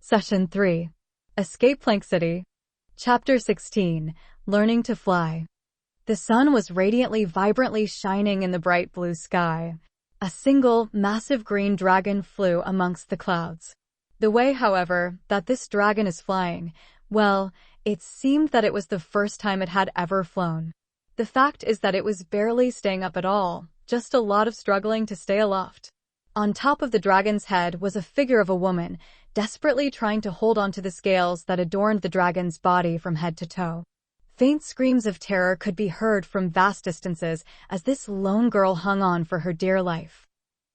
Session 3. Escape Plank City. Chapter 16. Learning to Fly. The sun was radiantly, vibrantly shining in the bright blue sky. A single, massive green dragon flew amongst the clouds. The way, however, that this dragon is flying, well, it seemed that it was the first time it had ever flown. The fact is that it was barely staying up at all, just a lot of struggling to stay aloft. On top of the dragon's head was a figure of a woman, desperately trying to hold onto the scales that adorned the dragon's body from head to toe. Faint screams of terror could be heard from vast distances as this lone girl hung on for her dear life.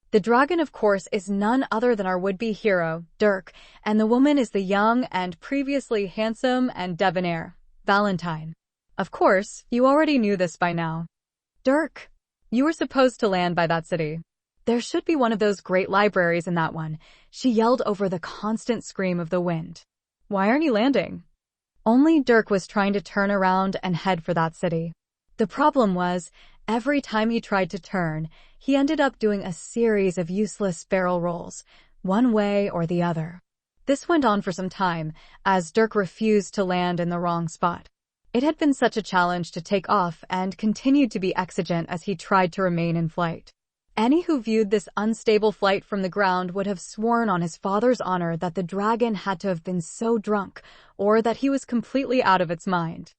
The dragon, of course, is none other than our would-be hero, Dirk, and the woman is the young and previously handsome and debonair Valentine. Of course, you already knew this by now. Dirk, you were supposed to land by that city. There should be one of those great libraries in that one, she yelled over the constant scream of the wind. Why aren't you landing? Only Dirk was trying to turn around and head for that city. The problem was, every time he tried to turn, he ended up doing a series of useless barrel rolls, one way or the other. This went on for some time, as Dirk refused to land in the wrong spot. It had been such a challenge to take off and continued to be exigent as he tried to remain in flight. Any who viewed this unstable flight from the ground would have sworn on his father's honor that the dragon had to have been so drunk, or that he was completely out of its mind.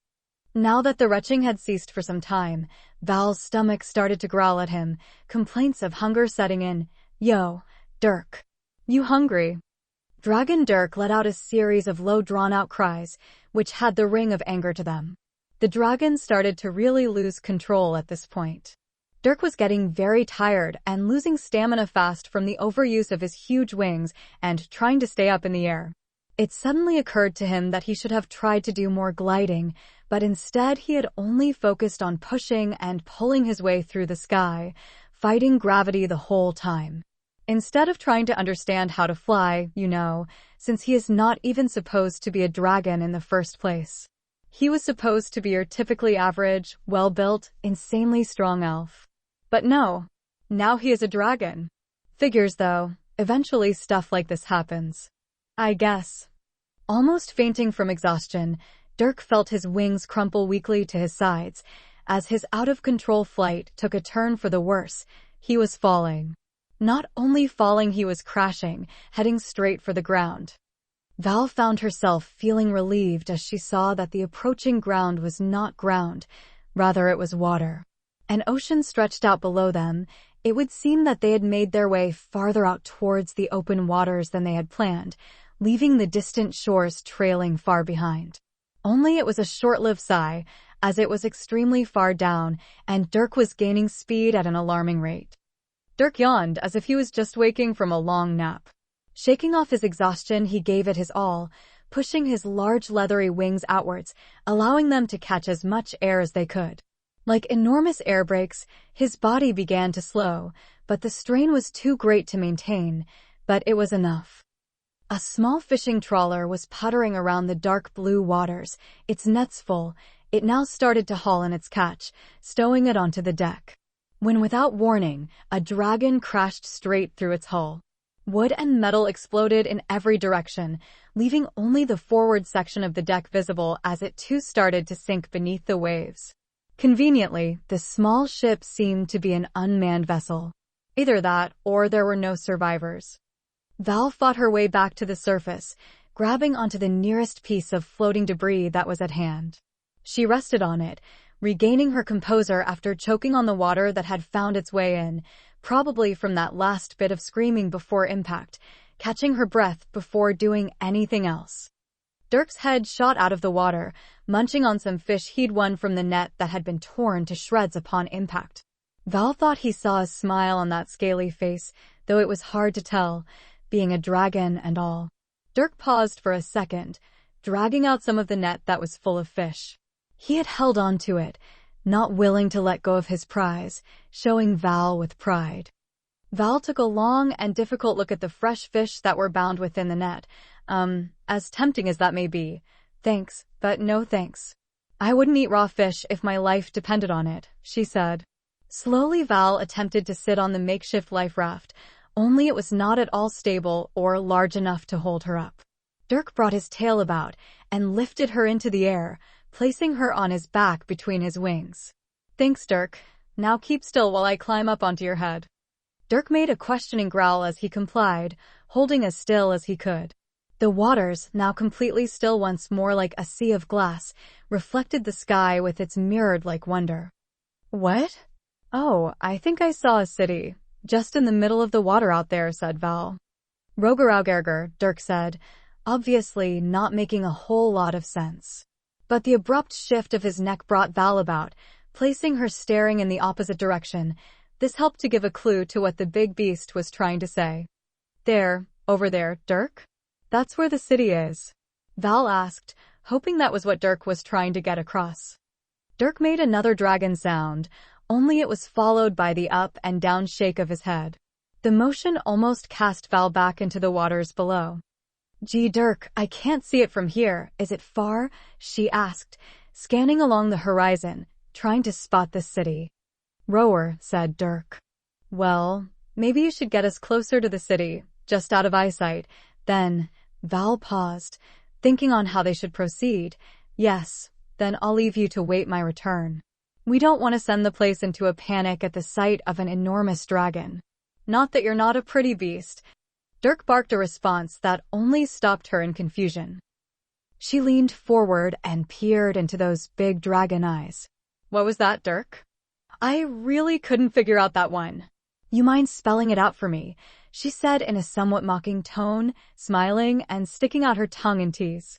Now that the retching had ceased for some time, Val's stomach started to growl at him, complaints of hunger setting in. Yo, Dirk. You hungry? Dragon Dirk let out a series of low drawn-out cries, which had the ring of anger to them. The dragon started to really lose control at this point. Dirk was getting very tired and losing stamina fast from the overuse of his huge wings and trying to stay up in the air. It suddenly occurred to him that he should have tried to do more gliding, but instead he had only focused on pushing and pulling his way through the sky, fighting gravity the whole time. Instead of trying to understand how to fly, since he is not even supposed to be a dragon in the first place. He was supposed to be your typically average, well-built, insanely strong elf. But no, now he is a dragon. Figures though, eventually stuff like this happens. I guess. Almost fainting from exhaustion, Dirk felt his wings crumple weakly to his sides. As his out-of-control flight took a turn for the worse, he was falling. Not only falling, he was crashing, heading straight for the ground. Val found herself feeling relieved as she saw that the approaching ground was not ground, rather it was water. An ocean stretched out below them. It would seem that they had made their way farther out towards the open waters than they had planned, leaving the distant shores trailing far behind. Only it was a short-lived sigh, as it was extremely far down, and Dirk was gaining speed at an alarming rate. Dirk yawned as if he was just waking from a long nap. Shaking off his exhaustion, he gave it his all, pushing his large leathery wings outwards, allowing them to catch as much air as they could. Like enormous air brakes, his body began to slow, but the strain was too great to maintain, but it was enough. A small fishing trawler was puttering around the dark blue waters, its nets full. It now started to haul in its catch, stowing it onto the deck. When without warning, a dragon crashed straight through its hull. Wood and metal exploded in every direction, leaving only the forward section of the deck visible as it too started to sink beneath the waves. Conveniently, the small ship seemed to be an unmanned vessel. Either that, or there were no survivors. Val fought her way back to the surface, grabbing onto the nearest piece of floating debris that was at hand. She rested on it, regaining her composure after choking on the water that had found its way in, probably from that last bit of screaming before impact, catching her breath before doing anything else. Dirk's head shot out of the water, munching on some fish he'd won from the net that had been torn to shreds upon impact. Val thought he saw a smile on that scaly face, though it was hard to tell, being a dragon and all. Dirk paused for a second, dragging out some of the net that was full of fish. He had held on to it, not willing to let go of his prize, showing Val with pride. Val took a long and difficult look at the fresh fish that were bound within the net. As tempting as that may be. Thanks, but no thanks. I wouldn't eat raw fish if my life depended on it, she said. Slowly Val attempted to sit on the makeshift life raft, only it was not at all stable or large enough to hold her up. Dirk brought his tail about and lifted her into the air, placing her on his back between his wings. Thanks, Dirk. Now keep still while I climb up onto your head. Dirk made a questioning growl as he complied, holding as still as he could. The waters, now completely still once more like a sea of glass, reflected the sky with its mirrored-like wonder. What? Oh, I think I saw a city, just in the middle of the water out there, said Val. Rogeraugerger, Dirk said, obviously not making a whole lot of sense. But the abrupt shift of his neck brought Val about, placing her staring in the opposite direction. This helped to give a clue to what the big beast was trying to say. There, over there, Dirk? That's where the city is, Val asked, hoping that was what Dirk was trying to get across. Dirk made another dragon sound, only it was followed by the up and down shake of his head. The motion almost cast Val back into the waters below. Gee, Dirk, I can't see it from here. Is it far? She asked, scanning along the horizon, trying to spot the city. Rower, said Dirk. Well, maybe you should get us closer to the city, just out of eyesight. Then, Val paused, thinking on how they should proceed. Yes, then I'll leave you to wait my return. We don't want to send the place into a panic at the sight of an enormous dragon. Not that you're not a pretty beast. Dirk barked a response that only stopped her in confusion. She leaned forward and peered into those big dragon eyes. What was that, Dirk? I really couldn't figure out that one. You mind spelling it out for me? She said in a somewhat mocking tone, smiling and sticking out her tongue in tease.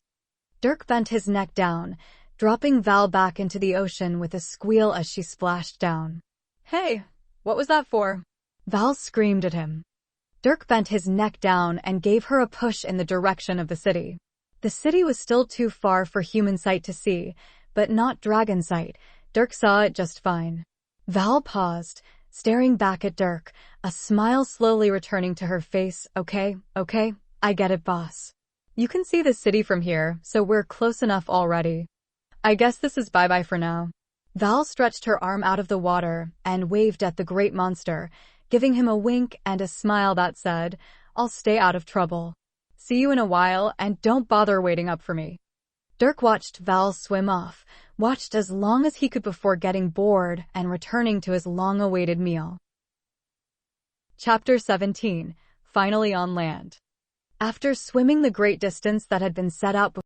Dirk bent his neck down, dropping Val back into the ocean with a squeal as she splashed down. Hey, what was that for? Val screamed at him. Dirk bent his neck down and gave her a push in the direction of the city. The city was still too far for human sight to see, but not dragon sight. Dirk saw it just fine. Val paused, staring back at Dirk, a smile slowly returning to her face. Okay, I get it, boss. You can see the city from here, so we're close enough already. I guess this is bye-bye for now. Val stretched her arm out of the water and waved at the great monster, giving him a wink and a smile that said, I'll stay out of trouble. See you in a while and don't bother waiting up for me. Dirk watched Val swim off, watched as long as he could before getting bored and returning to his long-awaited meal. Chapter 17. Finally on land. After swimming the great distance that had been set out before,